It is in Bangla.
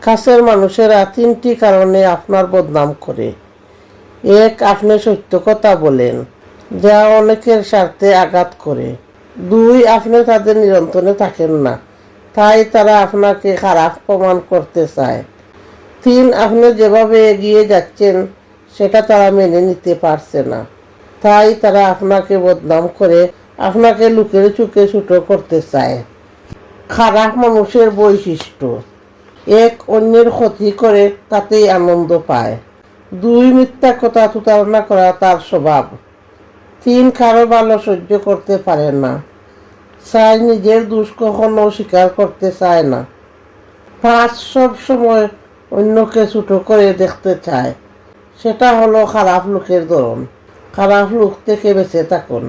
কাছের মানুষেরা 3টি কারণে আপনার বদনাম করে। 1. আপনি সত্য কথা বলেন, যা অনেকের স্বার্থে আঘাত করে। 2. আপনি তাদের নিয়ন্ত্রণে থাকেন না, তাই তারা আপনাকে খারাপ প্রমাণ করতে চায়। 3. আপনি যেভাবে এগিয়ে যাচ্ছেন সেটা তারা মেনে নিতে পারছে না, তাই তারা আপনাকে বদনাম করে, আপনাকে লোকের চোখে ছোট করতে চায়। খারাপ মানুষের বৈশিষ্ট্য: 1. অন্যের ক্ষতি করে তাতেই আনন্দ পায়। 2. মিথ্যা কথা প্রতারণা করা তার স্বভাব। 3. কারো ভালো সহ্য করতে পারে না। 4. নিজের দোষ কখনো স্বীকার করতে চায় না। 5. সব সময় অন্যকে ছোট করে দেখতে চায়। সেটা হলো খারাপ লোকের ধরন। খারাপ লোক থেকে বেঁচে থাকুন।